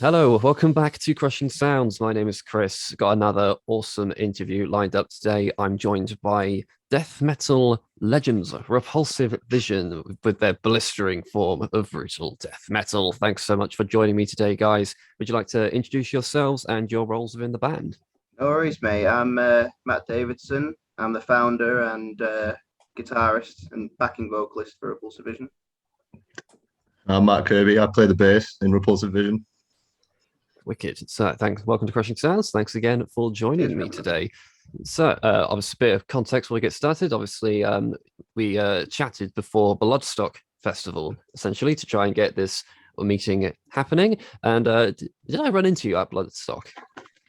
Hello, welcome back to Crushing Sounds. My name is Chris. Got another awesome interview lined up today. I'm joined by death metal legends, Repulsive Vision, with their blistering form of brutal death metal. Thanks so much for joining me today, guys. Would you like to introduce yourselves and your roles within the band? No worries, mate. I'm Matt Davidson. I'm the founder and guitarist and backing vocalist for Repulsive Vision. I'm Matt Kirby. I play the bass in Repulsive Vision. Wicked. So, thanks. Welcome to Crushing Sounds. Thanks again for joining me today. So, obviously, a bit of context before we get started. Obviously, we chatted before Bloodstock Festival, essentially, to try and get this meeting happening. And did I run into you at Bloodstock?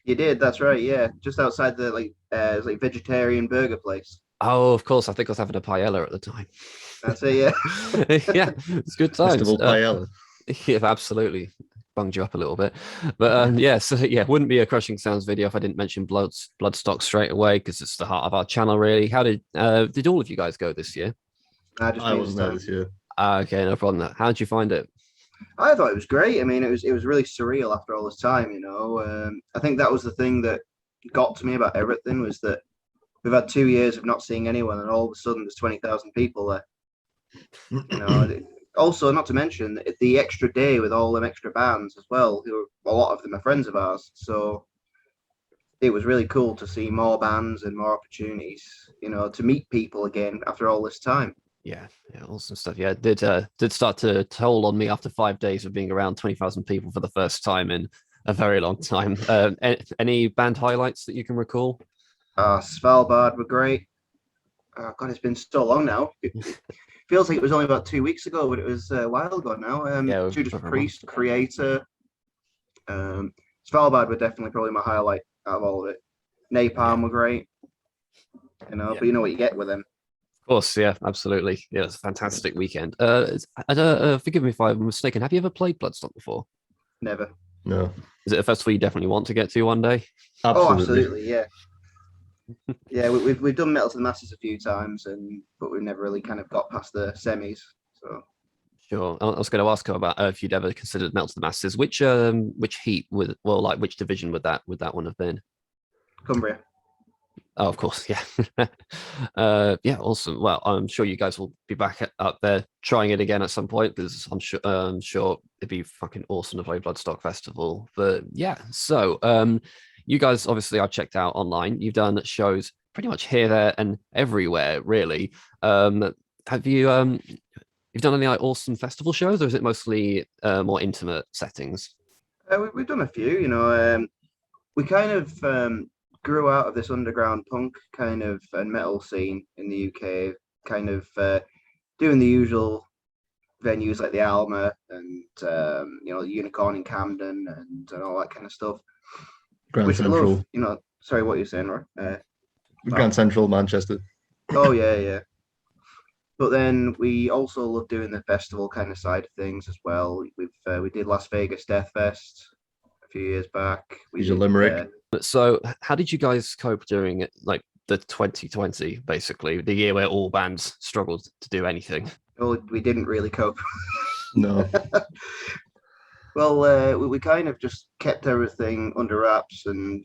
You did. That's right. Yeah, just outside the it's like vegetarian burger place. Oh, of course. I think I was having a paella at the time. That's it. Yeah. Yeah, it's good times. Festival paella. Yeah, absolutely. Bunged you up a little bit, but yeah, so yeah, wouldn't be a Crushing Sounds video if I didn't mention Bloodstock straight away, because it's the heart of our channel, really. How did all of you guys go this year? I wasn't there this year. Okay, no problem. How did you find it? I thought it was great. I mean, it was really surreal after all this time. I think that was the thing that got to me about everything was that we've had 2 years of not seeing anyone, and all of a sudden there's 20,000 people there. Also, not to mention the extra day with all them extra bands as well, who a lot of them are friends of ours. So it was really cool to see more bands and more opportunities, to meet people again after all this time. Yeah, awesome stuff. Yeah, it did start to toll on me after 5 days of being around 20,000 people for the first time in a very long time. Any band highlights that you can recall? Svalbard were great. Oh God, it's been so long now. Feels like it was only about 2 weeks ago, but it was a while ago now. Judas Priest, Creator. Svalbard were definitely probably my highlight out of all of it. Napalm were great. But you know what you get with them. Of course, yeah, absolutely. Yeah, it's a fantastic weekend. Forgive me if I'm mistaken. Have you ever played Bloodstock before? Never. No. Is it a festival you definitely want to get to one day? Absolutely. Oh, absolutely, yeah. Yeah, we've done Metal to the Masses a few times, but we've never really kind of got past the semis. So sure. I was going to ask her about if you'd ever considered Metal to the Masses. Which heat which division would that one have been? Cumbria. Oh, of course, yeah. Yeah, awesome. Well, I'm sure you guys will be back up there trying it again at some point, because I'm sure it'd be fucking awesome to play Bloodstock Festival. But yeah, so you guys obviously I've checked out online. You've done shows pretty much here, there, and everywhere, really. Have you you've done any like awesome festival shows, or is it mostly more intimate settings? We've done a few. We kind of grew out of this underground punk kind of and metal scene in the UK, kind of doing the usual venues like the Alma and Unicorn in Camden and all that kind of stuff. Grand Central. Sorry, what you're saying, right? Grand Central, Manchester. Oh yeah. But then we also love doing the festival kind of side of things as well. We did Las Vegas Death Fest a few years back. We did Limerick. So how did you guys cope during like the 2020, basically the year where all bands struggled to do anything? Oh, we didn't really cope. No. Well, we kind of just kept everything under wraps and,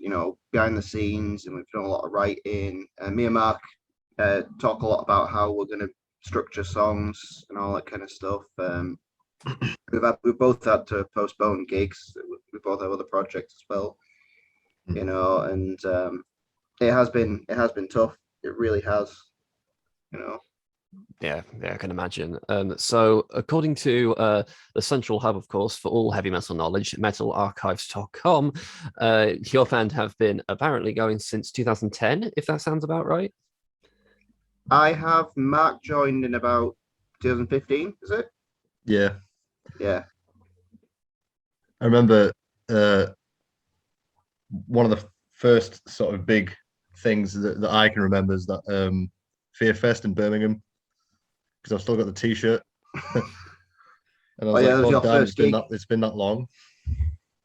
behind the scenes, and we've done a lot of writing. Me and Mark talk a lot about how we're going to structure songs and all that kind of stuff. We've both had to postpone gigs. We both have other projects as well, and it has been tough. It really has, Yeah, I can imagine. So according to the central hub, of course, for all heavy metal knowledge, metalarchives.com, your band have been apparently going since 2010, if that sounds about right. I have Mark joined in about 2015, is it? Yeah. Yeah. I remember one of the first sort of big things that I can remember is that Fear Fest in Birmingham, because I've still got the T-shirt. And I was that was your first gig. It's been that long.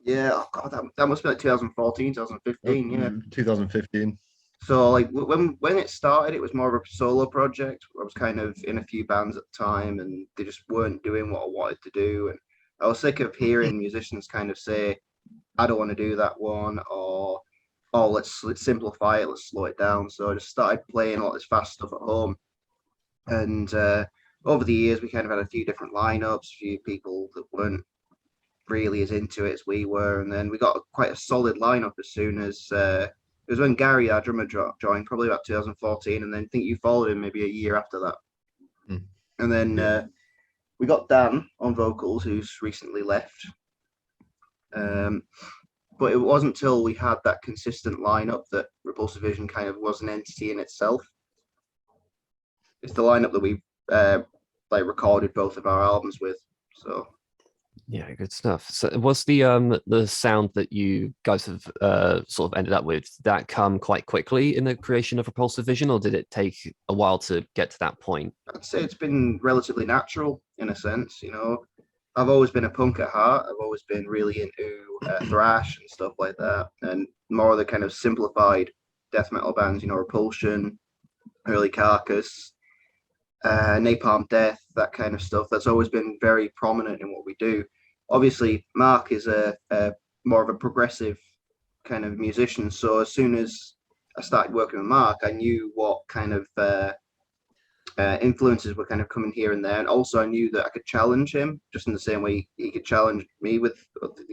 Yeah, oh God, that must be like 2014, 2015, yeah. 2015. So like when it started, it was more of a solo project. I was kind of in a few bands at the time, and they just weren't doing what I wanted to do. And I was sick of hearing musicians kind of say, I don't want to do that one, or oh, let's simplify it, let's slow it down. So I just started playing a lot of this fast stuff at home, and over the years we kind of had a few different lineups, a few people that weren't really as into it as we were, and then we got quite a solid lineup as soon as it was when Gary, our drummer, joined, probably about 2014, and then I think you followed him maybe a year after that. Mm. And then we got Dan on vocals, who's recently left. But it wasn't until we had that consistent lineup that Repulsive Vision kind of was an entity in itself. It's the lineup that we like recorded both of our albums with. So Yeah, good stuff. So was the sound that you guys have sort of ended up with, did that come quite quickly in the creation of Repulsive Vision, or did it take a while to get to that point? I'd say it's been relatively natural in a sense. You know, I've always been a punk at heart. I've always been really into thrash and stuff like that, and more of the kind of simplified death metal bands. You know, Repulsion, early Carcass, Napalm Death, that kind of stuff. That's always been very prominent in what we do. Obviously, Mark is a more of a progressive kind of musician. So as soon as I started working with Mark, I knew what kind of influences were kind of coming here and there, and also I knew that I could challenge him just in the same way he could challenge me with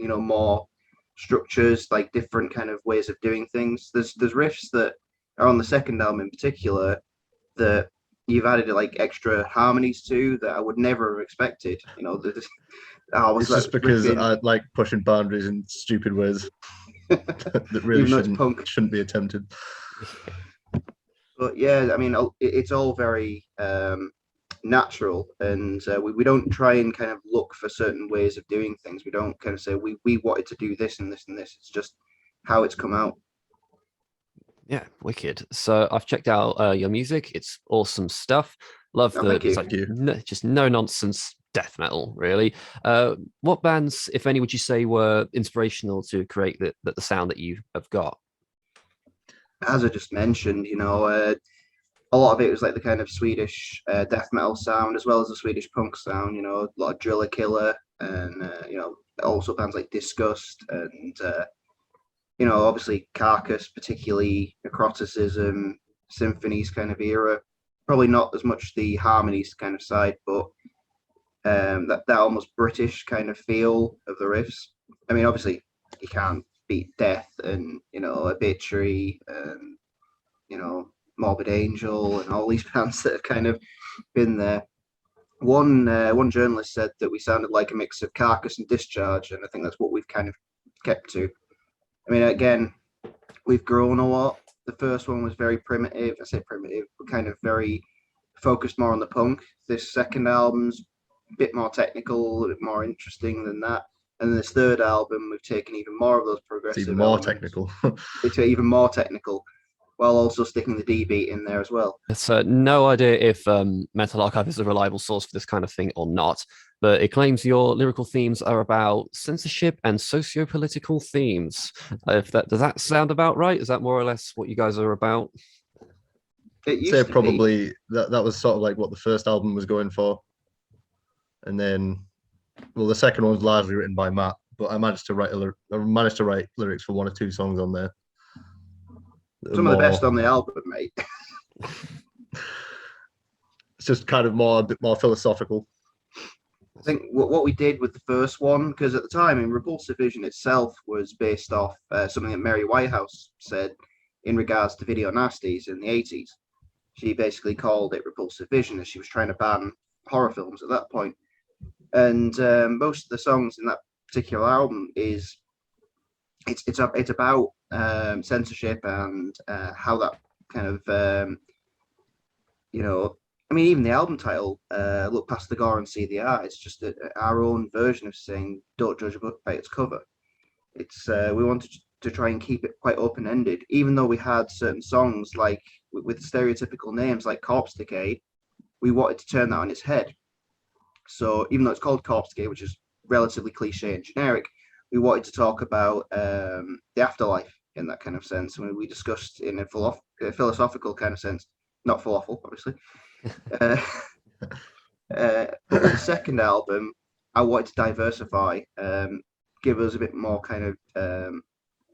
more structures, like different kind of ways of doing things. There's riffs that are on the second album in particular that you've added like extra harmonies to that I would never have expected. It's just because I like pushing boundaries in stupid ways that really shouldn't be attempted. But yeah, I mean, it's all very natural, and we don't try and kind of look for certain ways of doing things. We don't kind of say we wanted to do this and this and this. It's just how it's come out. Yeah, wicked. So I've checked out your music. It's awesome stuff. Love just no nonsense death metal, really. What bands, if any, would you say were inspirational to create the sound that you have got? As I just mentioned, a lot of it was like the kind of Swedish death metal sound, as well as the Swedish punk sound. A lot of Driller Killer, and also bands like Disgust, and obviously Carcass, particularly Necroticism, Symphonies kind of era. Probably not as much the harmonies kind of side, but that almost British kind of feel of the riffs. I mean, obviously you can't beat Death and Obituary and Morbid Angel and all these bands that have kind of been there. One journalist said that we sounded like a mix of Carcass and Discharge, and I think that's what we've kind of kept to. I mean, again, we've grown a lot. The first one was very primitive. I say primitive, but kind of very focused more on the punk. This second album's a bit more technical, a bit more interesting than that. And then this third album, we've taken even more of those progressive. It's even more technical. It's even more technical, while also sticking the D beat in there as well. So no idea if Metal Archive is a reliable source for this kind of thing or not, but it claims your lyrical themes are about censorship and socio-political themes. Does that sound about right? Is that more or less what you guys are about? It used to probably that was sort of like what the first album was going for, and then, well, the second one was largely written by Matt, but I managed to write lyrics for one or two songs on there. Some of the best on the album, mate. It's just kind of a bit more philosophical. I think what we did with the first one, because at the time, Repulsive Vision itself was based off something that Mary Whitehouse said in regards to video nasties in the 80s. She basically called it Repulsive Vision as she was trying to ban horror films at that point. And most of the songs in that particular album it's about censorship and how that kind of I mean, even the album title, Look Past the Gore and See the Art, it's just our own version of saying don't judge a book by its cover. It's we wanted to try and keep it quite open-ended, even though we had certain songs like with stereotypical names like Corpse Decay. We wanted to turn that on its head. So even though it's called Corpse Decay, which is relatively cliche and generic, we wanted to talk about the afterlife in that kind of sense. I mean, we discussed in a philosophical kind of sense, not falafel, obviously. But with the second album, I wanted to diversify. give us a bit more kind of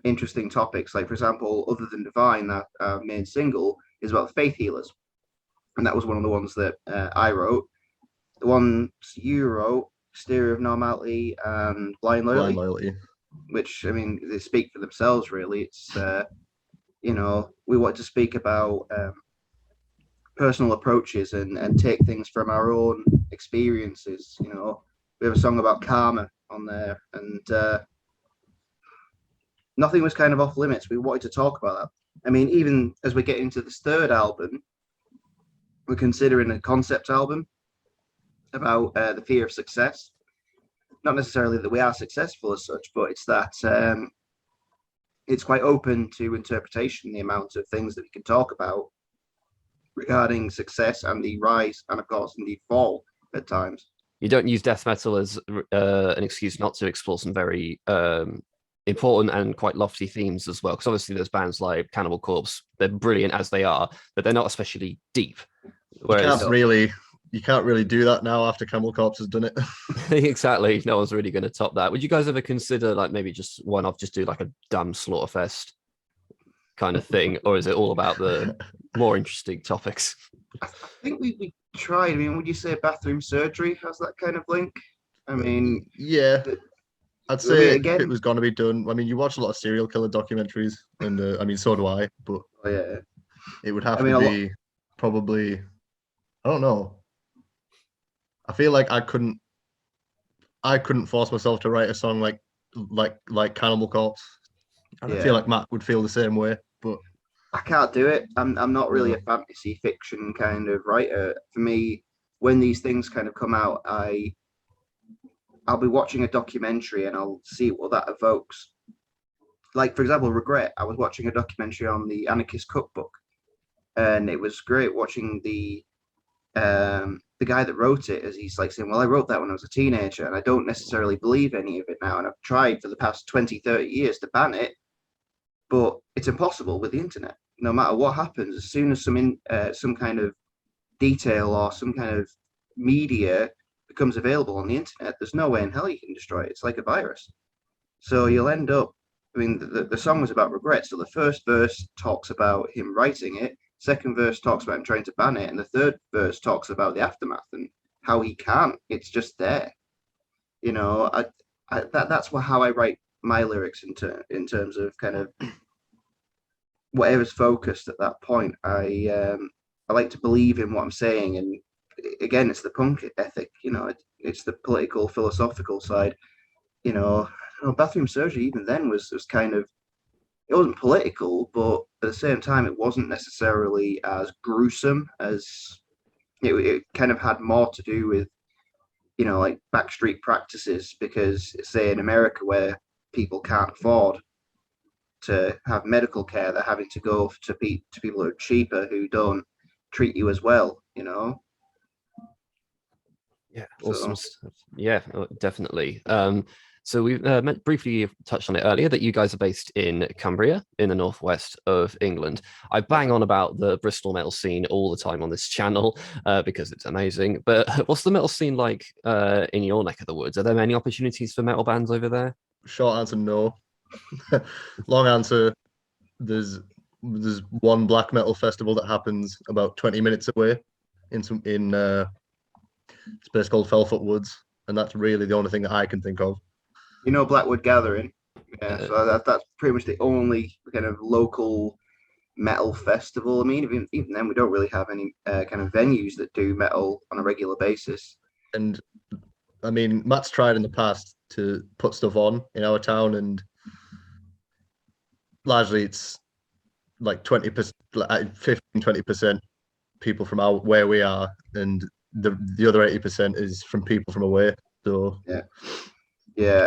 interesting topics. Like, for example, Other Than Divine, that main single is about faith healers. And that was one of the ones that I wrote. The ones you wrote, Stereo of Normality and Blind Loyalty. Blind Loyalty. Which, I mean, they speak for themselves, really. It's, we want to speak about personal approaches and take things from our own experiences. We have a song about karma on there, and nothing was kind of off limits. We wanted to talk about that. I mean, even as we get into this third album, we're considering a concept album about the fear of success. Not necessarily that we are successful as such, but it's that it's quite open to interpretation, the amount of things that we can talk about regarding success and the rise and, of course, the fall at times. You don't use death metal as an excuse not to explore some very important and quite lofty themes as well. Because obviously there's bands like Cannibal Corpse, they're brilliant as they are, but they're not especially deep. Whereas you can't really do that now after Cannibal Corpse has done it. Exactly. No one's really going to top that. Would you guys ever consider like maybe just one off, just do like a dumb Slaughterfest kind of thing? Or is it all about the more interesting topics? I think we tried. I mean, would you say Bathroom Surgery has that kind of link? I mean, yeah. I'd say again, if it was going to be done. I mean, you watch a lot of serial killer documentaries, and I mean, so do I. But yeah, it would have to be probably. I don't know. I feel like I couldn't force myself to write a song like Cannibal Corpse. I feel like Matt would feel the same way, but I can't do it. I'm not really a fantasy fiction kind of writer. For me, when these things kind of come out, I'll be watching a documentary and I'll see what that evokes. Like, for example, Regret. I was watching a documentary on the Anarchist Cookbook, and it was great watching the guy that wrote it, as he's like saying, well, I wrote that when I was a teenager and I don't necessarily believe any of it now. And I've tried for the past 20, 30 years to ban it, but it's impossible with the internet. No matter what happens, as soon as some kind of detail or some kind of media becomes available on the internet, there's no way in hell you can destroy it. It's like a virus. So you'll end up, I mean, the song was about regret. So the first verse talks about him writing it. Second verse talks about him trying to ban it, and the third verse talks about the aftermath and how he can't. It's just there, that's how I write my lyrics in terms of kind of whatever's focused at that point. I like to believe in what I'm saying, and again, it's the punk ethic. It's the political, philosophical side. Bathroom Surgery even then was kind of. It wasn't political, but at the same time, it wasn't necessarily as gruesome as it kind of had more to do with, like backstreet practices, because say in America where people can't afford to have medical care, they're having to go to people who are cheaper, who don't treat you as well, Yeah, awesome stuff. Yeah, definitely. So we briefly touched on it earlier that you guys are based in Cumbria in the northwest of England. I bang on about the Bristol metal scene all the time on this channel because it's amazing. But what's the metal scene like in your neck of the woods? Are there many opportunities for metal bands over there? Short answer, no. Long answer, there's one black metal festival that happens about 20 minutes away in a place called Felfoot Woods, and that's really the only thing that I can think of. Blackwood Gathering. Yeah, so that's pretty much the only kind of local metal festival. I mean, even then, we don't really have any kind of venues that do metal on a regular basis. And I mean, Matt's tried in the past to put stuff on in our town, and largely it's like 20%, 15-20% people from where we are, and the other 80% is from people from away. So yeah.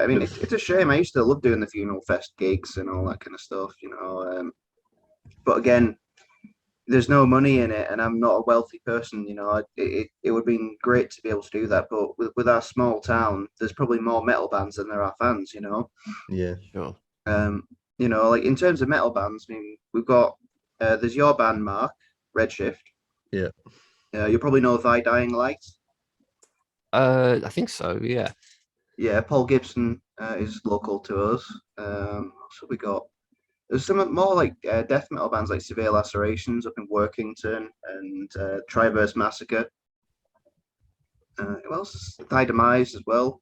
I mean, it's a shame. I used to love doing the Funeral Fest gigs and all that kind of stuff, But again, there's no money in it, and I'm not a wealthy person. It would have been great to be able to do that, but with our small town, there's probably more metal bands than there are fans. Yeah, sure. Like in terms of metal bands, I mean, we've got there's your band, Mark, Redshift. Yeah. You probably know Thy Dying Light. I think so. Yeah. Yeah, Paul Gibson is local to us. So we got there's some more like death metal bands like Severe Lacerations up in Workington and Triverse Massacre. Who else? Thy Demise as well.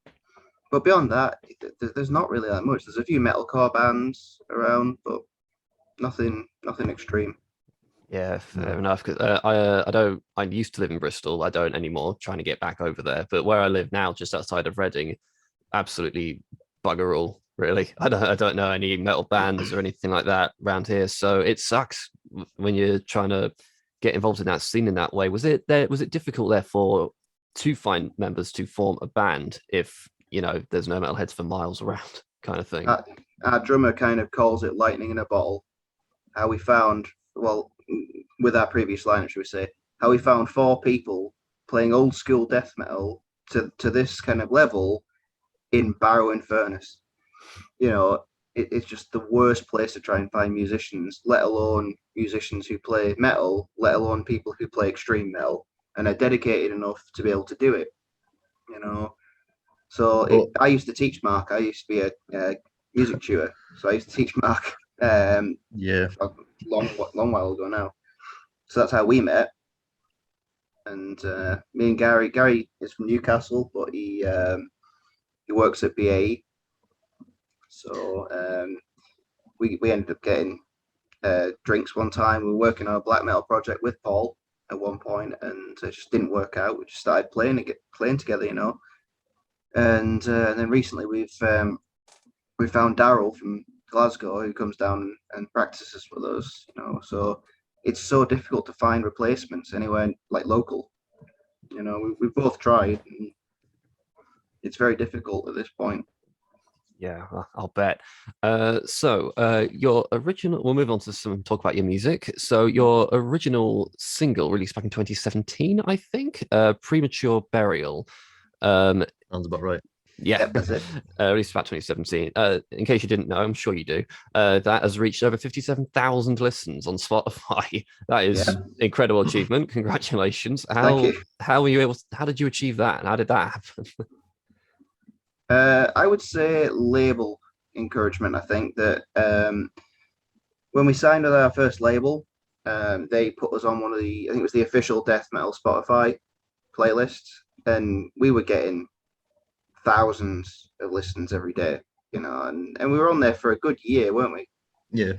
But beyond that, there's not really that much. There's a few metalcore bands around, but nothing extreme. Yeah, fair enough. 'Cause, I don't. I used to live in Bristol. I don't anymore. Trying to get back over there, but where I live now, just outside of Reading, absolutely bugger all. Really, I don't know any metal bands or anything like that around here. So it sucks when you're trying to get involved in that scene in that way. Was it there? Was it difficult therefore to find members to form a band if there's no metalheads for miles around, kind of thing? Our drummer kind of calls it lightning in a bottle. How we found, well, with our previous lineup, should we say, how we found four people playing old school death metal to this kind of level in Barrow in Furnace. It's just the worst place to try and find musicians, let alone musicians who play metal, let alone people who play extreme metal and are dedicated enough to be able to do it. So I used to teach Mark. I used to be a music tutor, so I used to teach Mark. Yeah, a long while ago now. So that's how we met. And me and Gary is from Newcastle, but he works at BAE. So we ended up getting drinks one time. We were working on a black metal project with Paul at one point, and it just didn't work out. We just started playing together, And then recently we found Daryl from Glasgow who comes down and practices with us. So it's so difficult to find replacements anywhere like local. We've both tried, and it's very difficult at this point. Yeah, I'll bet. Your original, we'll move on to some talk about your music. So your original single released back in 2017, I think, Premature Burial. sounds about right. Yeah, Yep, that's it. released about 2017. In case you didn't know, I'm sure you do. That has reached over 57,000 listens on Spotify. That is Yeah. incredible achievement. Congratulations. Thank you. How were you able? How did you achieve that? And how did that happen? I would say label encouragement. I think that when we signed with our first label, they put us on I think it was the official death metal Spotify playlist, and we were getting thousands of listens every day, and we were on there for a good year, weren't we? Yeah.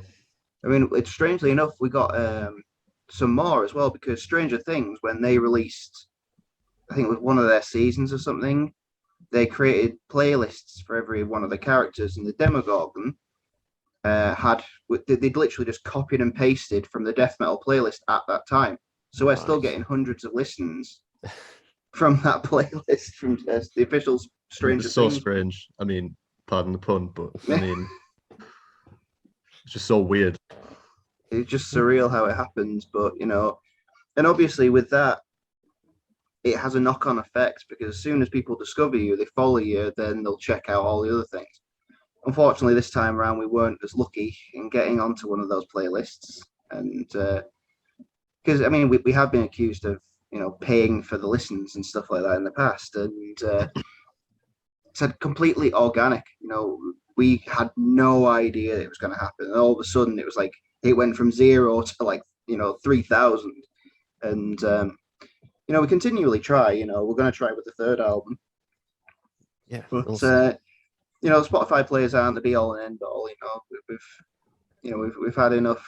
I mean, it's strangely enough, we got some more as well, because Stranger Things, when they released, I think it was one of their seasons or something, they created playlists for every one of the characters, and the Demogorgon they'd literally just copied and pasted from the death metal playlist at that time. So we're still getting hundreds of listens from that playlist from the official Stranger It's so Things. strange. I mean, pardon the pun, but I mean, it's just so weird. It's just surreal how it happens, but and obviously with that, it has a knock-on effect, because as soon as people discover you, they follow you, then they'll check out all the other things. Unfortunately, this time around, we weren't as lucky in getting onto one of those playlists, and because I mean, we have been accused of paying for the listens and stuff like that in the past, and it's completely organic. We had no idea it was going to happen, and all of a sudden, it was like it went from 0 to like 3,000, and we continually try. We're going to try with the third album. Yeah, but awesome. Spotify players aren't the be all and end all. We've had enough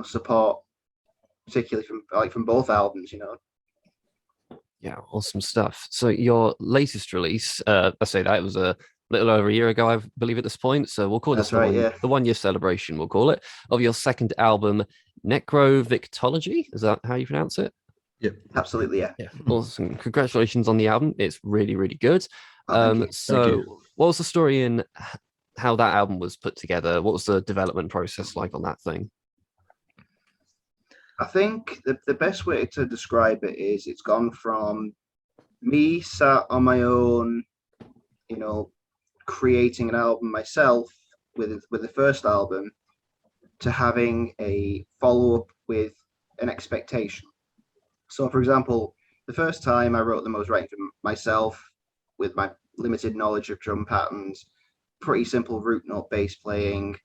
support, particularly from both albums. Yeah, awesome stuff. So your latest release, I say that it was a little over a year ago, I believe, at this point. So we'll call this the 1 year celebration, we'll call it, of your second album, Necrovictology. Is that how you pronounce it? Yep. Absolutely, yeah. Yeah, awesome. Congratulations on the album. It's really, really good. Thank you. What was the story in how that album was put together? What was the development process like on that thing? I think the best way to describe it is it's gone from me sat on my own, creating an album myself with the first album, to having a follow-up with an expectation. So, for example, the first time I wrote them, I was writing for myself. with my limited knowledge of drum patterns, pretty simple root note bass playing,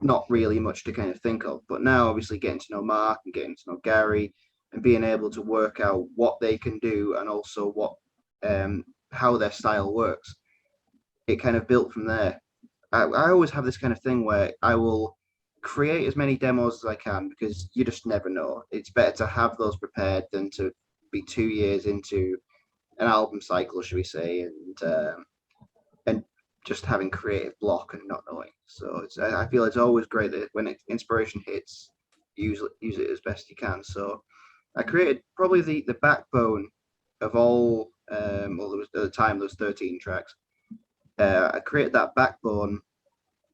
not really much to kind of think of. But now, obviously, getting to know Mark and getting to know Gary and being able to work out what they can do and also what how their style works, it kind of built from there. I always have this kind of thing where I will create as many demos as I can because you just never know. It's better to have those prepared than to be 2 years into an album cycle, should we say, and just having creative block and not knowing. So I feel it's always great that when inspiration hits, use it as best you can. So I created probably the backbone of all. Well, there was at the time there was 13 tracks. I created that backbone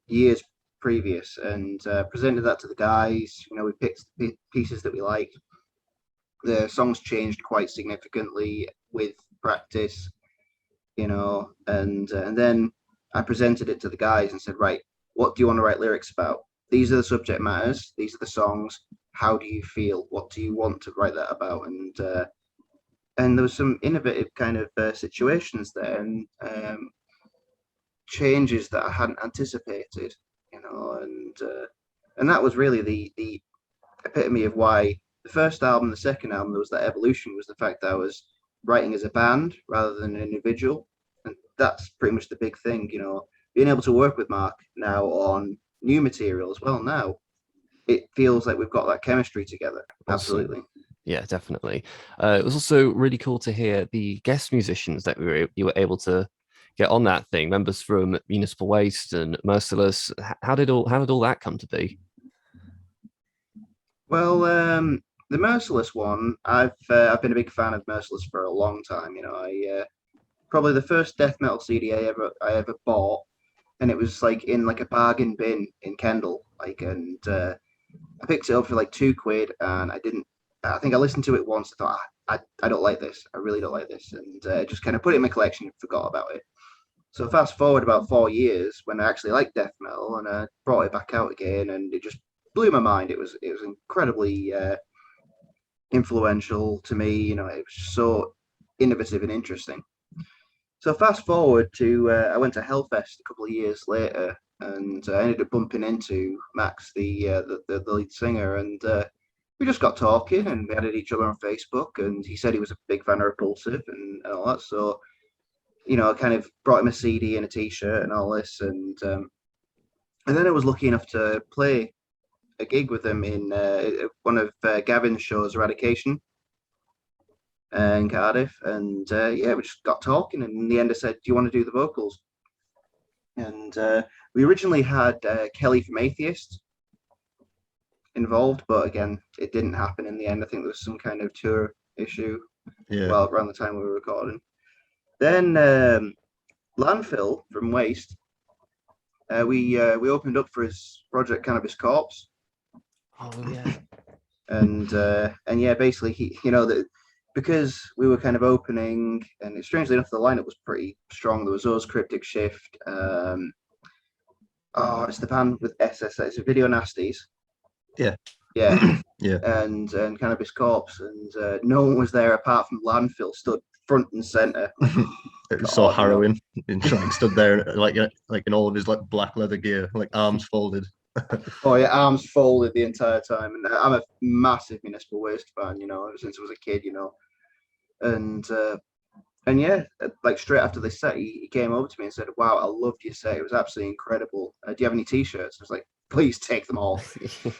years previous and presented that to the guys. You know, we picked pieces that we liked. The songs changed quite significantly with practice, you know, and then I presented it to the guys and said, right, what do you want to write lyrics about? These are the subject matters. These are the songs. How do you feel? What do you want to write that about? And there was some innovative kind of situations there and changes that I hadn't anticipated, you know, and that was really the epitome of why the first album, the second album, there was that evolution, was the fact that I was writing as a band rather than an individual. And that's pretty much the big thing, you know, being able to work with Mark now on new material as well. Now it feels like we've got that chemistry together. Awesome. Absolutely. Yeah, definitely. It was also really cool to hear the guest musicians that you were able to get on that thing. Members from Municipal Waste and Merciless. How did all that come to be? Well, the Merciless one, I've been a big fan of Merciless for a long time. You know, I probably the first death metal CD I ever bought, and it was like in like a bargain bin in Kendal, like, and I picked it up for like £2, and I think I listened to it once. I thought, I don't like this. I really don't like this, and just kind of put it in my collection and forgot about it. So fast forward about 4 years when I actually liked death metal, and I brought it back out again, and it just blew my mind. It was incredibly influential to me. You know, it was so innovative and interesting. So fast forward to I went to Hellfest a couple of years later, and I ended up bumping into Max, the lead singer, and we just got talking, and we added each other on Facebook, and he said he was a big fan of Repulsive and all that. So, you know, I kind of brought him a CD and a T-shirt and all this, and then I was lucky enough to play a gig with him in one of Gavin's shows, Eradication, in Cardiff, and yeah, we just got talking, and in the end I said, do you want to do the vocals? And we originally had Kelly from Atheist involved, but again, it didn't happen in the end. I think there was some kind of tour issue, well, around the time we were recording. Then Landfill from Waste, we opened up for his project Cannibal Corpse. Oh yeah. And yeah, basically he, you know, that because we were kind of opening, and strangely enough, the lineup was pretty strong. There was us, Cryptic Shift. It's the band with SS. It's Video Nasties. Yeah. Yeah. Yeah. And Cannabis Corpse, and no one was there apart from Landfill, stood front and center. It was so harrowing. And stood there like in all of his like black leather gear, like arms folded. Oh yeah, arms folded the entire time. And I'm a massive Municipal Waste fan, you know, since I was a kid, you know. And yeah, like straight after this set, he came over to me and said, "Wow, I loved your set. It was absolutely incredible. Do you have any T-shirts?" I was like, "Please take them all."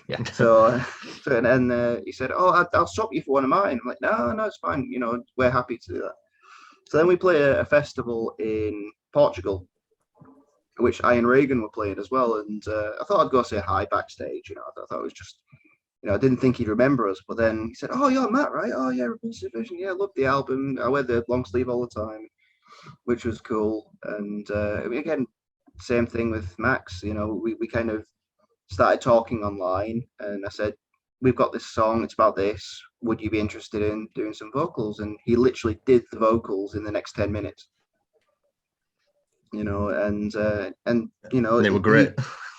Yeah. So and he said, "Oh, I'll swap you for one of mine." I'm like, "No, it's fine. You know, we're happy to do that." So then we play a festival in Portugal, which Ian Reagan were playing as well. And I thought I'd go say hi backstage. You know, I thought it was just, you know, I didn't think he'd remember us. But then he said, "Oh, you're Matt, right? Oh, yeah, Repulsive Vision. Yeah, I love the album. I wear the long sleeve all the time," which was cool. And I mean, again, same thing with Max. You know, we kind of started talking online, and I said, "We've got this song. It's about this. Would you be interested in doing some vocals?" And he literally did the vocals in the next 10 minutes. You know, and you know, And they were great.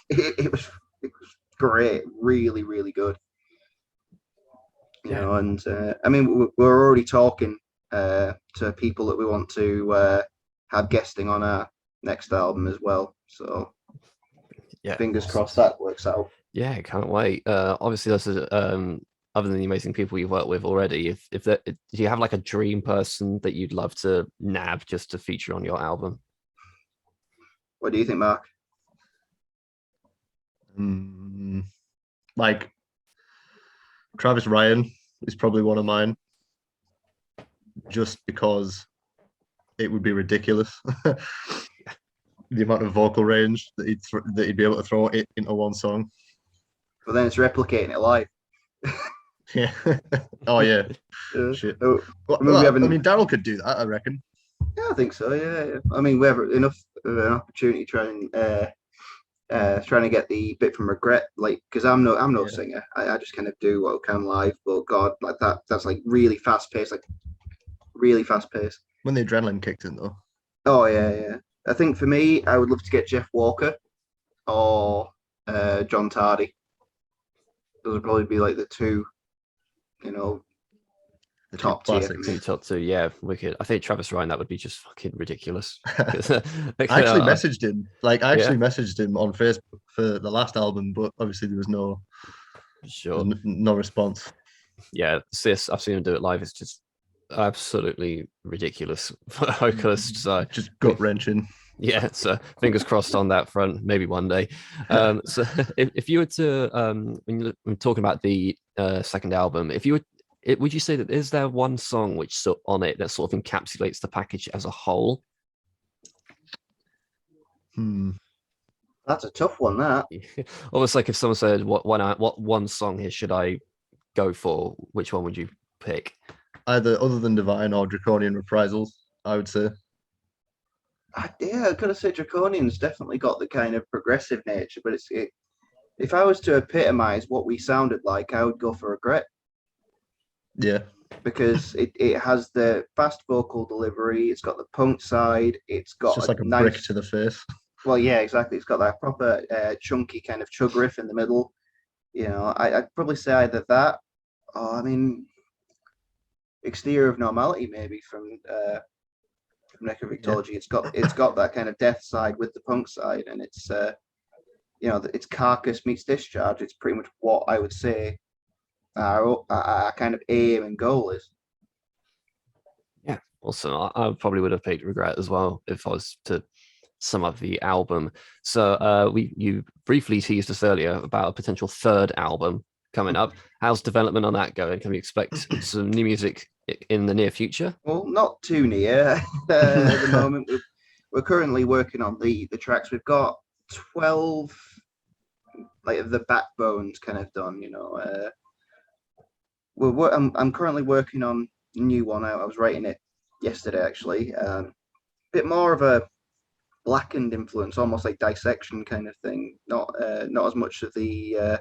It was great, really, really good. You know, and I mean, we're already talking to people that we want to have guesting on our next album as well. So Yeah, fingers awesome. crossed that works out. Yeah, can't wait. Obviously, this is other than the amazing people you've worked with already. Do you have like a dream person that you'd love to nab just to feature on your album? What do you think, Mark? Like Travis Ryan is probably one of mine, just because it would be ridiculous. The amount of vocal range that he'd be able to throw it into one song. But then it's replicating it live. Yeah. Oh yeah. Shit. Well, Well, I mean, Daryl could do that, I reckon. Yeah, I think so. Yeah. I mean, we have enough of an opportunity trying to get the bit from Regret, like, because I'm no singer. I just kind of do what I can live. But God, like that's like really fast paced, like really fast paced. When the adrenaline kicked in, though. Oh yeah. I think for me, I would love to get Jeff Walker or John Tardy. Those would probably be like the two, the top tier for me. Top two, yeah, wicked. I think Travis Ryan, that would be just fucking ridiculous. I actually messaged him. Like, I actually messaged him on Facebook for the last album, but obviously there was no response. Yeah, sis, I've seen him do it live. It's just absolutely ridiculous for a vocalist. So just gut wrenching. Yeah, so fingers crossed on that front. Maybe one day. So if you were to, when you're talking about the second album, would you say that is there one song which on it that sort of encapsulates the package as a whole? That's a tough one. That almost like if someone said, "What one song here should I go for?" Which one would you pick? Either other than Divine or Draconian Reprisals, I would say. Yeah, I gotta say Draconian's definitely got the kind of progressive nature, but if I was to epitomize what we sounded like, I would go for Regret. Yeah. Because it has the fast vocal delivery, it's got the punk side, it's just like a nice brick to the face. Well, yeah, exactly. It's got that proper chunky kind of chug riff in the middle. I'd probably say either that, or I mean, Exterior of Normality maybe from Necrovictology. Yeah. It's got that kind of death side with the punk side, and it's it's Carcass meets Discharge. It's pretty much what I would say our kind of aim and goal is. Yeah, awesome. I probably would have picked Regret as well if I was to sum up the album. So you briefly teased us earlier about a potential third album coming up. How's development on that going? Can we expect some new music in the near future? Well, not too near at the moment. We're currently working on the tracks. We've got 12 like the backbones kind of done. I'm currently working on a new one. I was writing it yesterday actually. Bit more of a blackened influence, almost like Dissection kind of thing. Not as much of the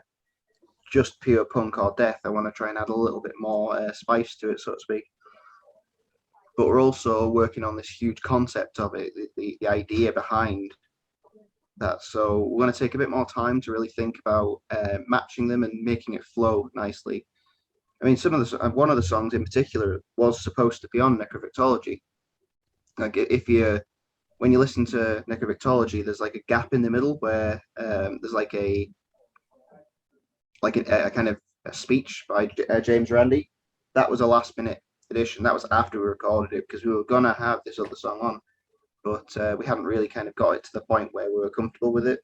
just pure punk or death. I want to try and add a little bit more spice to it, so to speak. But we're also working on this huge concept of it, the idea behind that. So we're going to take a bit more time to really think about matching them and making it flow nicely. I mean, one of the songs in particular was supposed to be on Necrovictology. Like when you listen to Necrovictology, there's like a gap in the middle where there's like a kind of a speech by James Randi. That was a last minute addition. That was after we recorded it because we were gonna have this other song on, but we hadn't really kind of got it to the point where we were comfortable with it.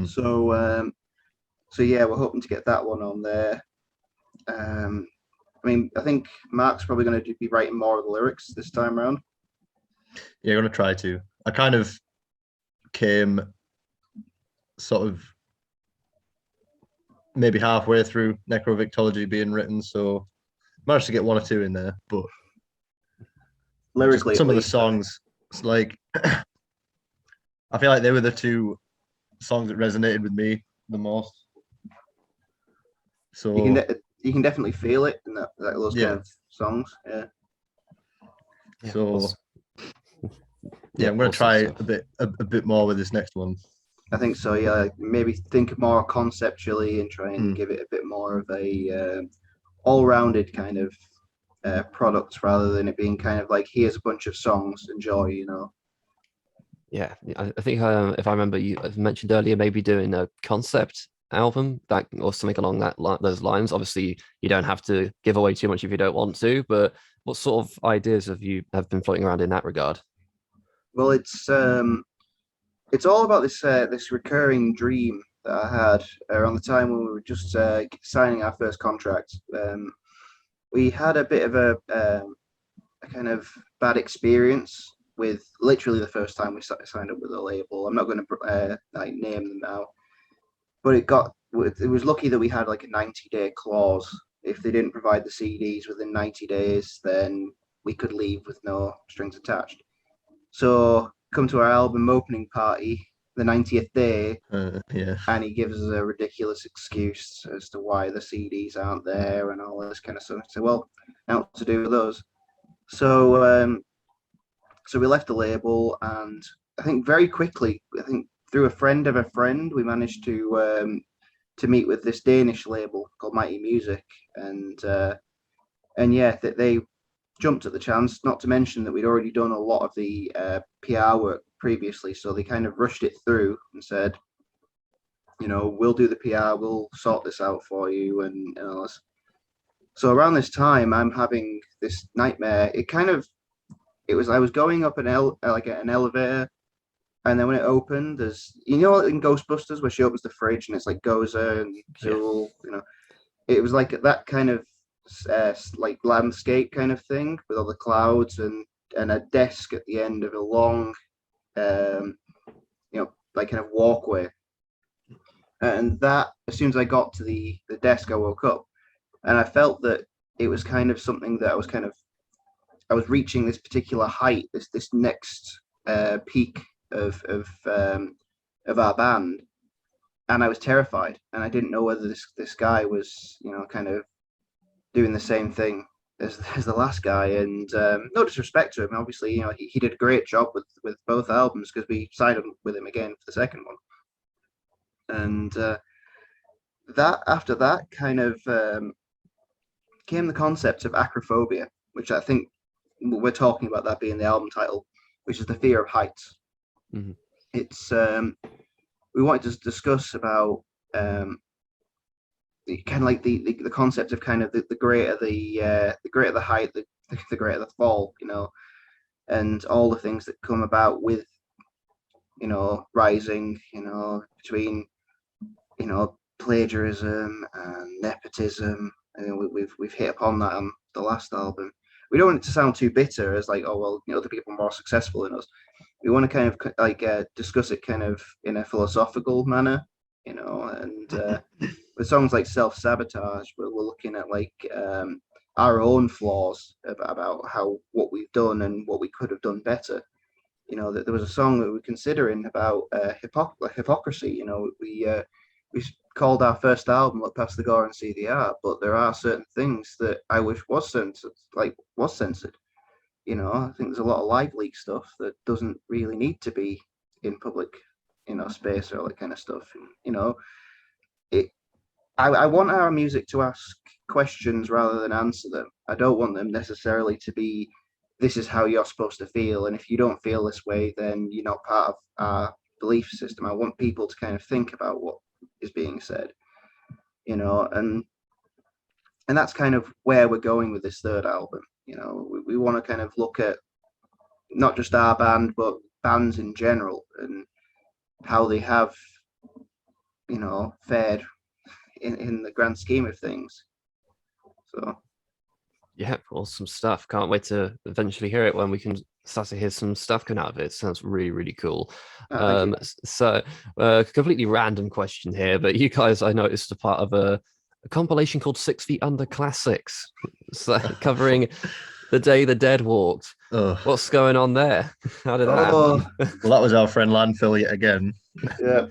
So yeah, we're hoping to get that one on there. I mean, I think Mark's probably going to be writing more of the lyrics this time around. Yeah, I'm going to try to. I kind of came sort of maybe halfway through Necrovictology being written, so managed to get one or two in there, but lyrically, some of the songs, like I feel like they were the two songs that resonated with me the most. So you can definitely feel it in those kind of songs. Yeah. So I'm going to try a bit more with this next one. I think so. Yeah, maybe think more conceptually and try and give it a bit more of a all-rounded kind of product rather than it being kind of like, here's a bunch of songs, enjoy, you know. Yeah, I think if I remember, you mentioned earlier maybe doing a concept album that or something along those lines. Obviously, you don't have to give away too much if you don't want to, but what sort of ideas have been floating around in that regard? Well, it's all about this recurring dream that I had around the time when we were just signing our first contract. We had a bit of a kind of bad experience with literally the first time we signed up with a label. I'm not going to like name them now, but it was lucky that we had like a 90-day clause. If they didn't provide the CDs within 90 days, then we could leave with no strings attached. So come to our album opening party, the 90th day, Yeah. and he gives us a ridiculous excuse as to why the CDs aren't there and all this kind of stuff. So, well, now what to do with those? So, so we left the label, and I think very quickly, I think through a friend of a friend, we managed to meet with this Danish label called Mighty Music, and yeah, they jumped at the chance. Not to mention that we'd already done a lot of the PR work previously, so they kind of rushed it through and said, you know, we'll do the PR, we'll sort this out for you, and all this. So around this time, I'm having this nightmare. I was going up an elevator, and then when it opened, there's, you know, in Ghostbusters where she opens the fridge and it's like Gozer and Zool, you know, it was like that kind of like landscape kind of thing with all the clouds and a desk at the end of a long, you know, like kind of walkway. And that, as soon as I got to the desk, I woke up, and I felt that it was kind of something that I was reaching this particular height, this next peak of our band, and I was terrified, and I didn't know whether this guy was, you know, kind of doing the same thing as the last guy. And no disrespect to him, obviously, you know, he did a great job with both albums, because we signed with him again for the second one. And that after that kind of came the concept of acrophobia, which I think we're talking about that being the album title, which is the fear of heights. Mm-hmm. It's we wanted to discuss about kind of like the concept of kind of the greater the height, the greater the fall, you know, and all the things that come about with, you know, rising, you know, between, you know, plagiarism and nepotism. And we've hit upon that on the last album. We don't want it to sound too bitter as like, oh well, you know, the people are more successful than us. We want to kind of like discuss it kind of in a philosophical manner, you know. And with songs like Self Sabotage, we're looking at like our own flaws about how what we've done and what we could have done better. You know, that there was a song that we were considering about hypocrisy. You know, we called our first album "Look Past the Gore and See the Art," but there are certain things that I wish was censored. You know, I think there's a lot of live leak stuff that doesn't really need to be in public, you know, space or all that kind of stuff. And, you know, I want our music to ask questions rather than answer them. I don't want them necessarily to be, this is how you're supposed to feel, and if you don't feel this way, then you're not part of our belief system. I want people to kind of think about what is being said, you know, and that's kind of where we're going with this third album. You know, we want to kind of look at not just our band, but bands in general and how they have, you know, fared in the grand scheme of things. So Yeah, awesome stuff. Can't wait to eventually hear it when we can start to hear some stuff coming out of it. Sounds really, really cool. So, completely random question here, but you guys, I noticed, are part of a compilation called 6 Feet Under Classics, so covering The Day the Dead Walked. Oh. What's going on there? How did that happen? Well, that was our friend Landfill yet again. Yeah.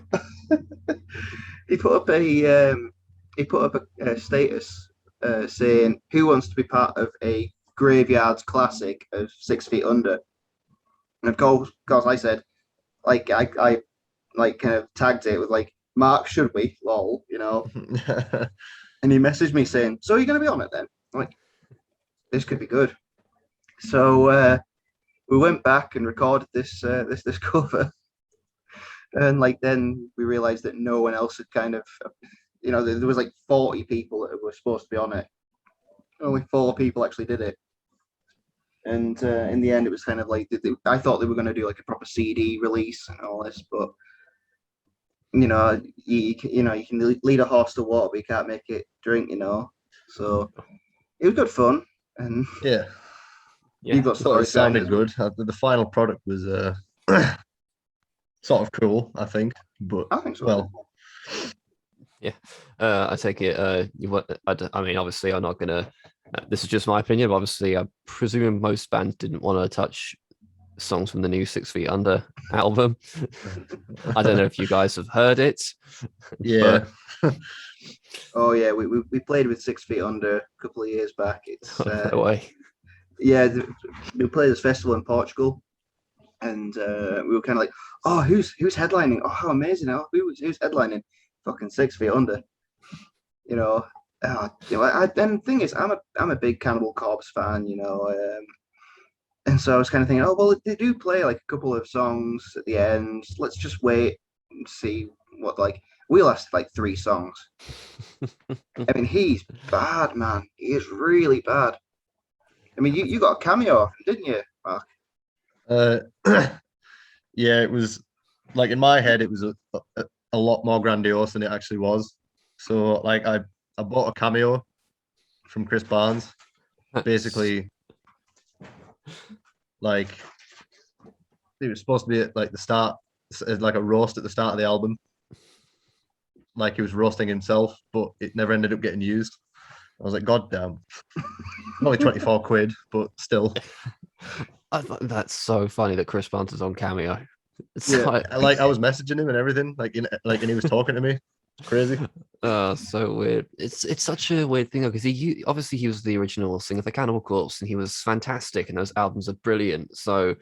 He put up a status saying, who wants to be part of a graveyards classic of 6 Feet Under? And of course I said, like, I like kind of tagged it with like, Mark, should we? Lol, you know. And he messaged me saying, so are you going to be on it then? I'm like, this could be good. So we went back and recorded this cover, and like then we realized that no one else had kind of, there was like 40 people that were supposed to be on it. Only 4 people actually did it. And in the end, it was kind of like I thought they were going to do like a proper CD release and all this, but you can lead a horse to water, but you can't make it drink. So it was good fun, and Yeah, you've got I thought it stories behind it sounded as well. good. The final product was sort of cool, I think. But I think so. well, Yeah, I take it. I mean, obviously, I'm not gonna. This is just my opinion. But obviously, I presume most bands didn't want to touch songs from the new 6 Feet Under album. I don't know if you guys have heard it. yeah, Oh yeah, we played with 6 Feet Under a couple of years back. It's no way. yeah, we played this festival in Portugal, and we were kind of like, oh, who's headlining? Oh, how amazing! Oh, who's headlining? Fucking 6 Feet Under. And the thing is, I'm a big Cannibal Corpse fan. And so I was kind of thinking, oh well, they do play like a couple of songs at the end. Let's just wait and see what like. We lasted like 3 songs. I mean, he's bad, man. He is really bad. I mean, you got a cameo off him, didn't you, Mark? uh, yeah. It was like in my head, it was a lot more grandiose than it actually was. So like I bought a cameo from Chris Barnes, basically like it was supposed to be at like the start, like a roast at the start of the album. Like he was roasting himself, but it never ended up getting used. I was like, God damn. Only 24 quid, but still. That's so funny that Chris Barnes is on Cameo. It's Yeah. like, I was messaging him and everything, and he was talking to me. It's crazy. so weird. It's such a weird thing though, because obviously he was the original singer for Cannibal Corpse, and he was fantastic, and those albums are brilliant. So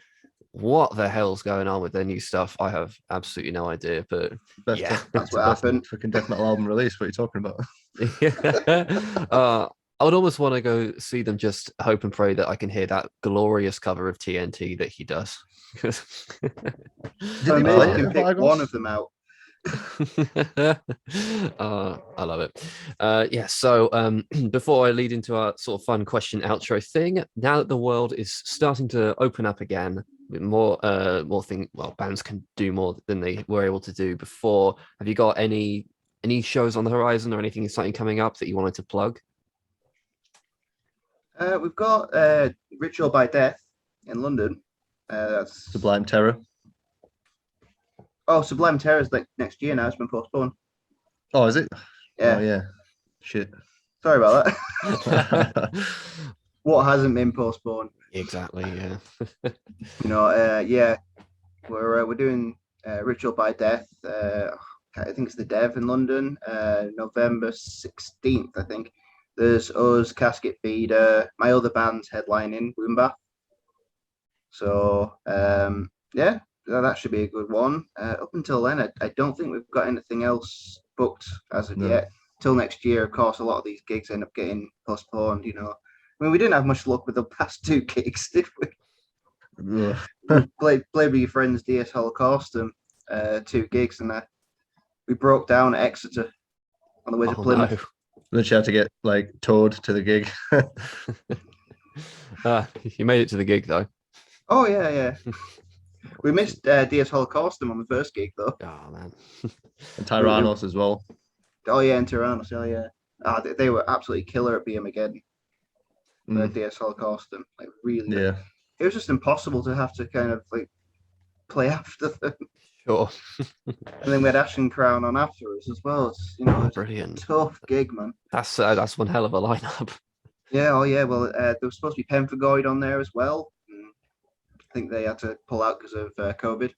what the hell's going on with their new stuff? I have absolutely no idea. But Best, yeah, That's what best happened. fucking death metal album release. What are you talking about? I would almost want to go see them. Just hope and pray that I can hear that glorious cover of TNT that he does. Did So he maybe play you it can at pick Vargos? one of them out. I love it. Yeah, so before I lead into our sort of fun question outro thing, now that the world is starting to open up again with more bands can do more than they were able to do before. Have you got any shows on the horizon or anything exciting coming up that you wanted to plug? We've got Ritual by Death in London. That's Sublime Terror. Sublime Terror's like next year now. It's been postponed. Oh, is it? Yeah, Oh, yeah. Shit. sorry about that. What hasn't been postponed? Exactly, yeah. Yeah, we're doing Ritual by Death. I think it's the Dev in London, November 16th. I think there's us, Casket Feeder, my other band's headlining, Woomba. So yeah, that should be a good one. Up until then, I don't think we've got anything else booked as of No. yet. Till next year, of course, a lot of these gigs end up getting postponed. I mean, we didn't have much luck with the past 2 gigs, did we? Ugh. Played with your friends DS Holocaust and 2 gigs, and we broke down at Exeter on the way to Oh, Plymouth. no. Literally had to get like towed to the gig. You made it to the gig though. Oh yeah. We missed DS Holocaust on the first gig though. Oh man. And Tyrannos as well. Oh yeah, and Tyrannos. Oh yeah. They were absolutely killer at BM again. DS Holocaust, like really. Yeah. It was just impossible to have to kind of like play after them. Sure. And then we had Ashen Crown on afterwards as well. It's it's Brilliant. a tough gig, man. That's one hell of a lineup. Yeah, oh yeah. Well, there was supposed to be Pemphigoid on there as well. I think they had to pull out because of COVID.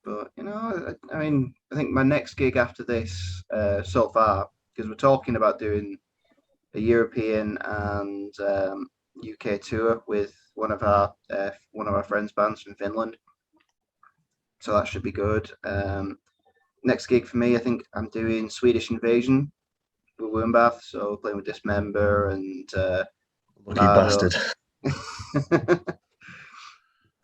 But I mean, I think my next gig after this, so far, because we're talking about doing a European and UK tour with one of our friends' bands from Finland. So that should be good. Next gig for me, I think I'm doing Swedish Invasion with Wurmbath, so playing with Dismember and Lucky I know. bastard.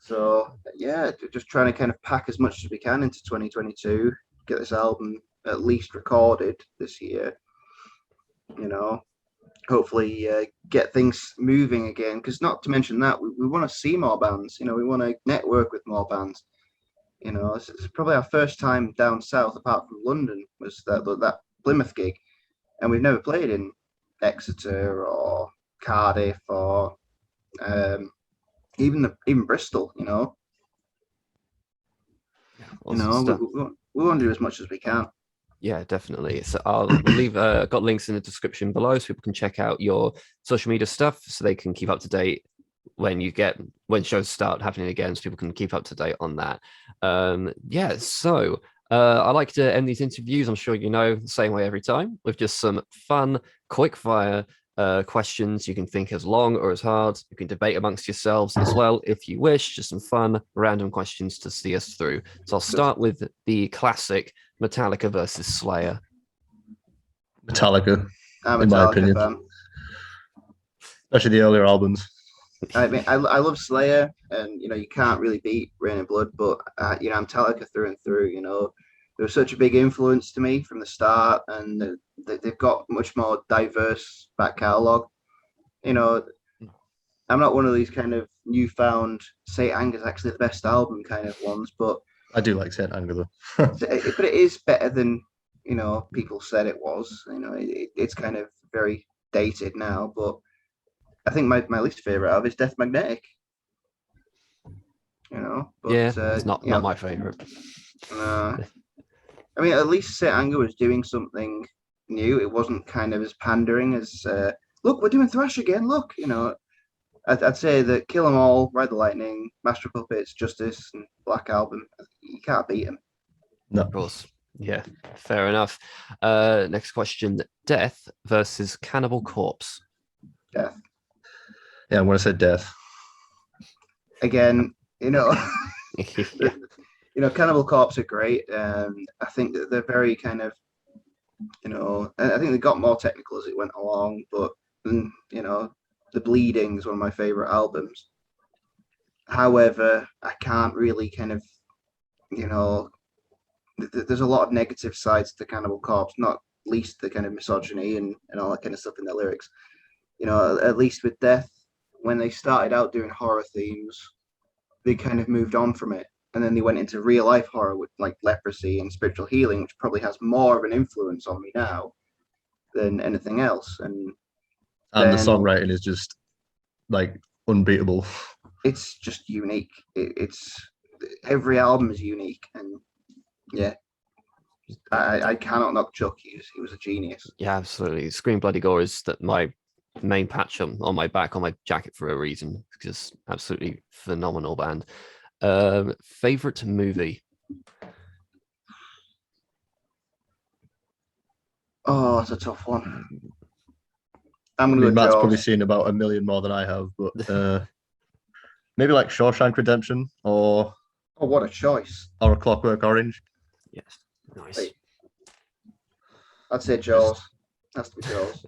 So yeah, just trying to kind of pack as much as we can into 2022, get this album at least recorded this year. You know, hopefully get things moving again. Because not to mention that we want to see more bands. You know, we want to network with more bands. You know, it's probably our first time down south, apart from London, was that Plymouth gig, and we've never played in Exeter or Cardiff or even Bristol. Awesome stuff. We want to do as much as we can. Yeah, definitely. So we'll leave got links in the description below so people can check out your social media stuff so they can keep up to date when shows start happening again, so people can keep up to date on that. So I like to end these interviews, I'm sure you know, the same way every time, with just some fun, quick fire questions. You can think as long or as hard. You can debate amongst yourselves as well if you wish. Just some fun, random questions to see us through. So I'll start with the classic Metallica versus Slayer. Metallica, I'm a in my Metallica opinion. fan. Especially the earlier albums. I mean, I love Slayer, and you can't really beat Rain and Blood, but I'm Metallica through and through. They were such a big influence to me from the start, and they've got much more diverse back catalogue. I'm not one of these kind of newfound Saint Anger's actually the best album kind of ones, but I do like Saint Anger though. but it is better than people said it was. It's kind of very dated now, but I think my least favorite album is Death Magnetic. But, it's not my favorite. I mean, at least Saint Anger was doing something new. It wasn't kind of as pandering as look, we're doing thrash again. Look, I'd say that Kill 'Em All, Ride the Lightning, Master of Puppets, Justice, and Black Album. You can't beat them. No. Of course. Yeah, fair enough. Next question: Death versus Cannibal Corpse. Death. Yeah, I'm gonna say Death. Again, Yeah. Cannibal Corpse are great. I think that they're very kind of, I think they got more technical as it went along. But The Bleeding is one of my favorite albums. However, I can't really kind of, there's a lot of negative sides to Cannibal Corpse, not least the kind of misogyny and all that kind of stuff in their lyrics. At least with Death, when they started out doing horror themes, they kind of moved on from it. And then they went into real life horror with like Leprosy and Spiritual Healing, which probably has more of an influence on me now than anything else. And the songwriting is just like unbeatable. It's just unique. It's every album is unique, and yeah, I cannot knock Chuck. He was a genius. Yeah, absolutely. Scream Bloody Gore is my main patch on my back on my jacket for a reason. It's just absolutely phenomenal band. Favorite movie? Oh, it's a tough one. I'm gonna go Matt's Jaws. probably seen about a million more than I have, but maybe like Shawshank Redemption or what a choice! A Clockwork Orange. Yes, nice. Wait. I'd say Jaws. Has to be Jaws.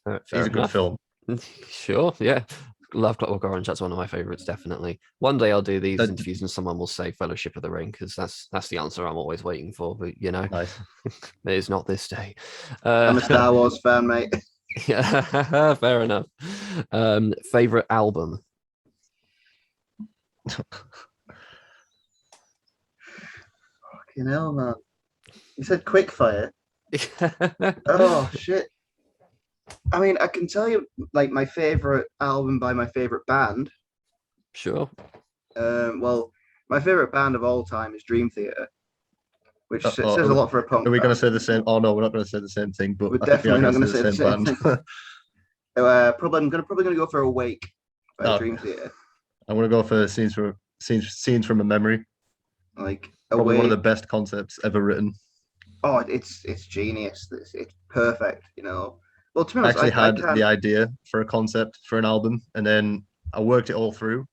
It's a good film. Sure, yeah. Love Clockwork Orange. That's one of my favorites, definitely. One day I'll do these interviews and someone will say Fellowship of the Ring, because that's the answer I'm always waiting for. But Nice. It is not this day. I'm a Star Wars fan, mate. Yeah, fair enough. Favorite album? Fucking hell, man. You said Quickfire. Oh shit. I mean, I can tell you like my favorite album by my favorite band. Sure. Well, my favorite band of all time is Dream Theater, which says a lot for a punk. Are we going to band. say the same? Oh no, we're not going to say the same thing. But We're definitely not going to say the same band. thing. I'm probably gonna go for Awake by Dream Theater. I'm going to go for scenes from a memory. Like Probably Awake. one of the best concepts ever written. Oh, it's genius. It's perfect. Well, to be I honest, actually had the idea for a concept for an album, and then I worked it all through,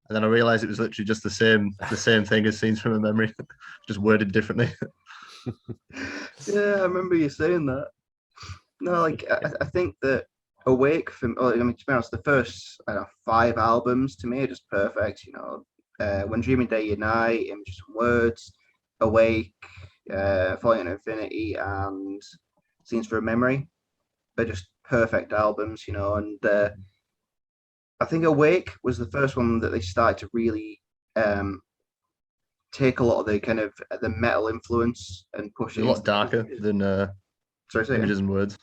and then I realized it was literally just the same thing as Scenes from a Memory, just worded differently. Yeah, I remember you saying that. No, like I think that Awake from, I mean, to be honest, the first 5 albums to me are just perfect. When Dreaming Day Unite, Images and Words, Awake, Falling into Infinity, and Scenes for a Memory. They're just perfect albums, and I think Awake was the first one that they started to really take a lot of the kind of the metal influence and push It's it a lot into darker than sorry, say again? Images and Words.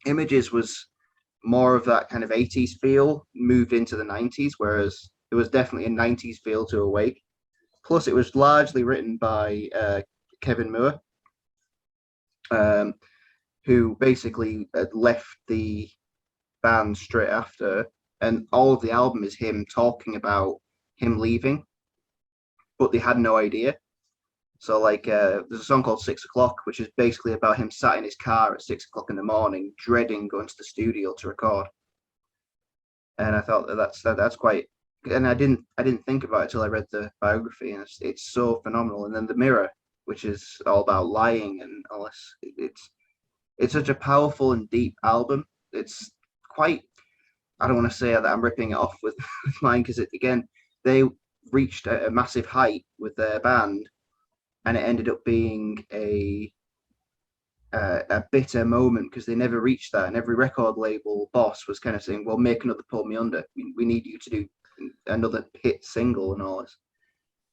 Images was more of that kind of 80s feel moved into the 90s, whereas it was definitely a 90s feel to Awake. Plus, it was largely written by Kevin Moore, who basically had left the band straight after, and all of the album is him talking about him leaving, but they had no idea. So, like, there's a song called 6 o'clock, which is basically about him sat in his car at 6 o'clock in the morning, dreading going to the studio to record. And I thought that's quite, and I didn't think about it till I read the biography, and it's so phenomenal. And then The Mirror, which is all about lying and all this, it's such a powerful and deep album. It's quite, I don't want to say that I'm ripping it off with, with mine, because again, they reached a massive height with their band, and it ended up being a bitter moment because they never reached that. And every record label boss was kind of saying, "Well, make another Pull Me Under. We need you to do another hit single and all this."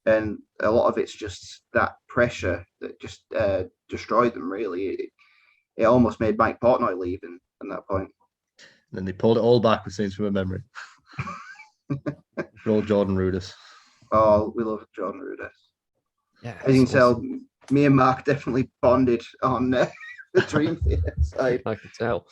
And a lot of it's just that pressure that just destroyed them. Really, it almost made Mike Portnoy leave at that point. And then they pulled it all back with Scenes from a Memory. Good old Jordan Rudess. Oh, we love Jordan Rudess. Yeah, As you can it's tell, awesome. me and Mark definitely bonded on the Dream Theater side. I can tell.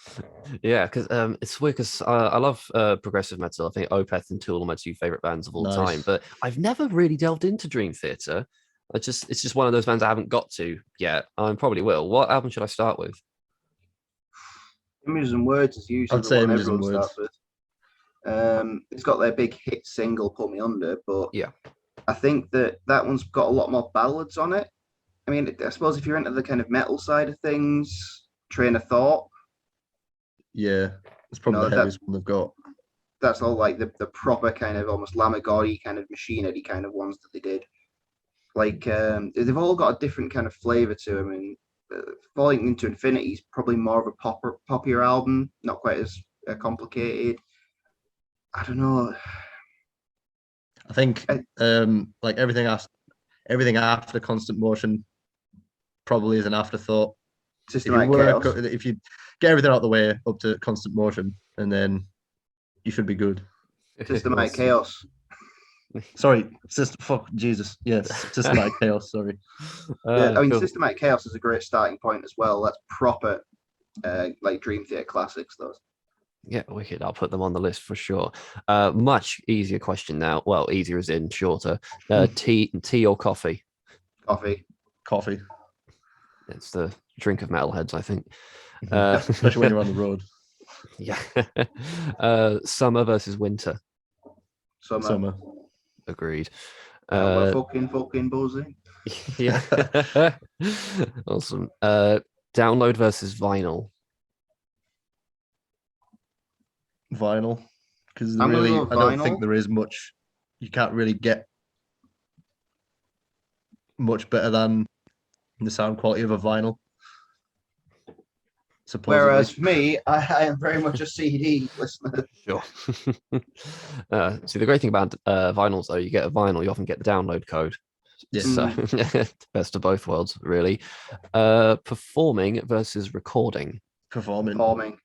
Yeah, because it's weird because I love progressive metal. I think Opeth and Tool are my two favorite bands of all Nice. time, but I've never really delved into Dream Theater. It's just one of those bands I haven't got to yet. I probably will. What album should I start with? Images and Words is usually I'd the say one Images and everyone Words. starts with. It's got their big hit single "Pull Me Under," but Yeah. I think that one's got a lot more ballads on it. I mean, I suppose if you're into the kind of metal side of things, Train of Thought, Yeah, it's probably the that heaviest one they've got. that's all like the proper kind of almost Lamagordy kind of machinery kind of ones that they did. Like they've all got a different kind of flavor to them. And Falling into Infinity is probably more of a poppier album, not quite as complicated. I don't know. I think like everything after Constant Motion probably is an afterthought. Systematic Chaos. If you get everything out of the way up to Constant Motion, and then you should be good. Systematic Chaos. Sorry, Jesus. Yes, Systematic Chaos. Sorry. Yeah, I mean, Cool. Systematic Chaos is a great starting point as well. That's proper, like Dream Theater classics. Those. Yeah, wicked. I'll put them on the list for sure. Much easier question now. Well, easier as in shorter. Tea or coffee? Coffee. It's the drink of metalheads, I think. Especially when you're on the road. Yeah. Summer versus winter. Summer. Agreed. Fucking buzzing. Yeah. Awesome. Download versus vinyl. Vinyl, because I'm gonna really, go I don't vinyl. think there is much. You can't really get much better than the sound quality of a vinyl. Supposedly. Whereas for me, I am very much a CD listener. Sure. See, the great thing about vinyls, though, you get a vinyl, you often get the download code. Yeah. So, best of both worlds, really. Performing versus recording. Performing.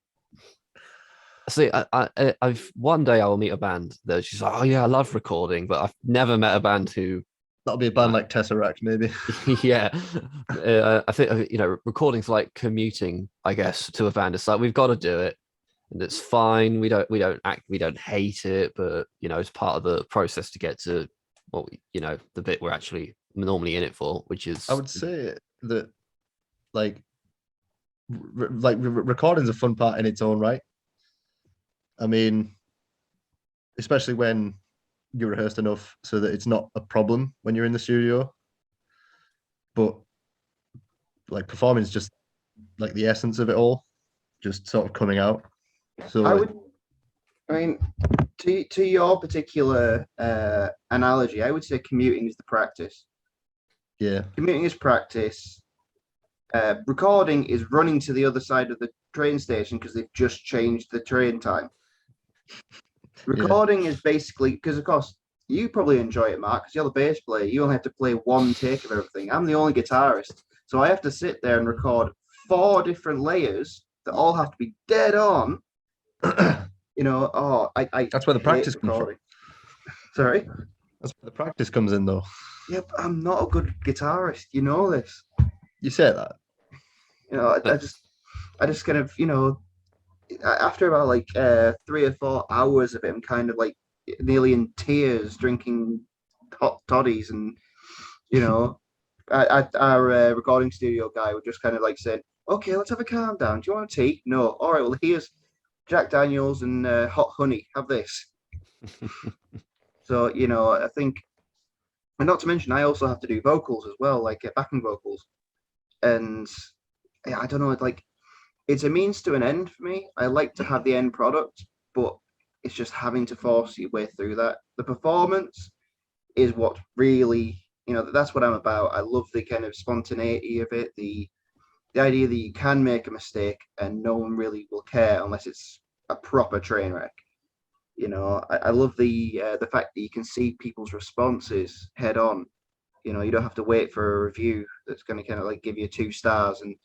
See, I've one day I will meet a band that she's like, "Oh yeah, I love recording," but I've never met a band who That'll be a band like Tesseract, maybe. yeah, I think recording's like commuting, I guess, to a band. It's like we've got to do it, and it's fine. We don't hate it, but it's part of the process to get to the bit we're actually normally in it for, which is. I would say that recording's a fun part in its own right. I mean, especially when you're rehearsed enough so that it's not a problem when you're in the studio. But like performing is just like the essence of it all, just sort of coming out. So I would. I mean, to your particular analogy, I would say commuting is the practice. yeah, Commuting is practice. Recording is running to the other side of the train station because they've just changed the train time. Recording is basically because, of course, you probably enjoy it, Mark, because you're the bass player. You only have to play one take of everything. I'm the only guitarist, so I have to sit there and record 4 different layers that all have to be dead on. You know, I that's where the hate practice comes from. recording. Sorry. That's where the practice comes in, though. Yep, I'm not a good guitarist. You know this. You say that. You know, I just kind of, after about like 3 or 4 hours of it, I'm kind of like nearly in tears, drinking hot toddies, and our recording studio guy would just kind of like say, "Okay, let's have a calm down. Do you want a tea? No. All right. Well, here's Jack Daniels and hot honey. Have this." So I think, and not to mention, I also have to do vocals as well, like backing vocals, and yeah, I don't know, like it's a means to an end for me. I like to have the end product, but it's just having to force your way through that. The performance is what really, that's what I'm about. I love the kind of spontaneity of it, the idea that you can make a mistake and no one really will care unless it's a proper train wreck. I love the fact that you can see people's responses head on. You don't have to wait for a review that's going to kind of like give you 2 stars, and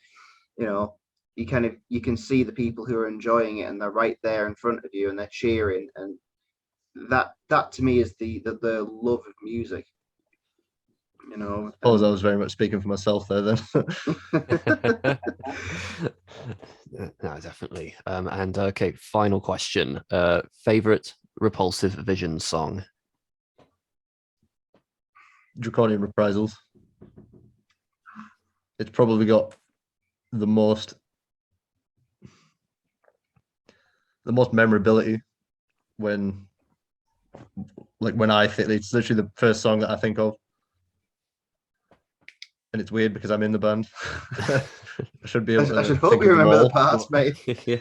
you can see the people who are enjoying it and they're right there in front of you and they're cheering, and that to me is the love of music. I suppose I was very much speaking for myself there then. No, definitely. And okay, final question. Favorite Repulsive Vision song? Draconian Reprisals. It's probably got the most memorability when I think it's literally the first song that I think of. And it's weird because I'm in the band. I should be able to. I should hope you remember the parts, mate. Yeah.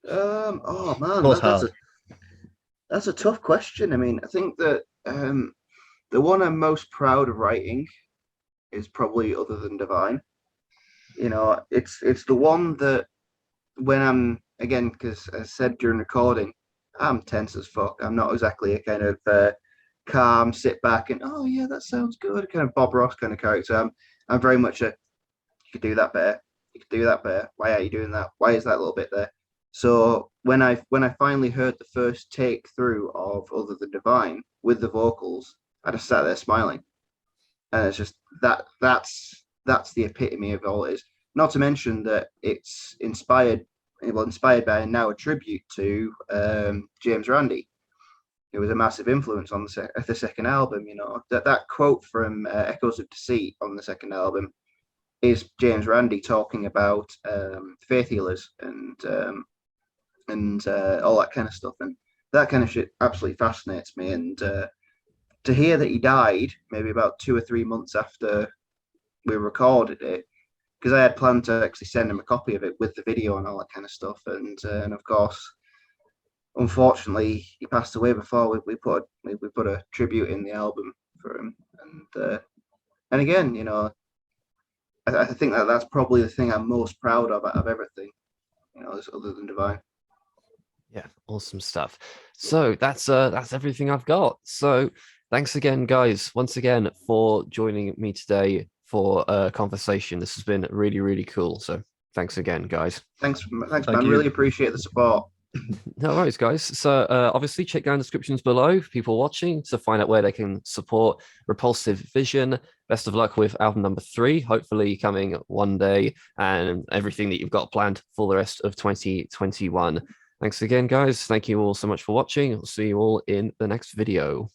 Oh man, that's a tough question. I mean, I think that the one I'm most proud of writing is probably Other Than Divine. It's the one that when I'm, again, because as I said during recording, I'm tense as fuck. I'm not exactly a kind of calm, sit back and, oh yeah, that sounds good, kind of Bob Ross kind of character. I'm very much you could do that better. You could do that better. Why are you doing that? Why is that little bit there? So when I finally heard the first take through of Other Than Divine with the vocals, I just sat there smiling. And it's just that's the epitome of all it is. Not to mention that it's inspired by and now a tribute to James Randi. It was a massive influence on the second album. That quote from Echoes of Deceit on the second album is James Randi talking about faith healers and all that kind of stuff, and that kind of shit absolutely fascinates me. And to hear that he died maybe about 2 or 3 months after we recorded it, because I had planned to actually send him a copy of it with the video and all that kind of stuff, and of course, unfortunately, he passed away before we put a tribute in the album for him. And again, I think that's probably the thing I'm most proud of out of everything, is Other Than Divine. Yeah, awesome stuff. So that's everything I've got. So thanks again, guys, once again for joining me today for a conversation. This has been really, really cool. So thanks again, guys. Thanks, man. Really appreciate the support. No worries, guys. So obviously check down the descriptions below for people watching to find out where they can support Repulsive Vision. Best of luck with album number 3, hopefully coming one day, and everything that you've got planned for the rest of 2021. Thanks again, guys. Thank you all so much for watching. I'll see you all in the next video.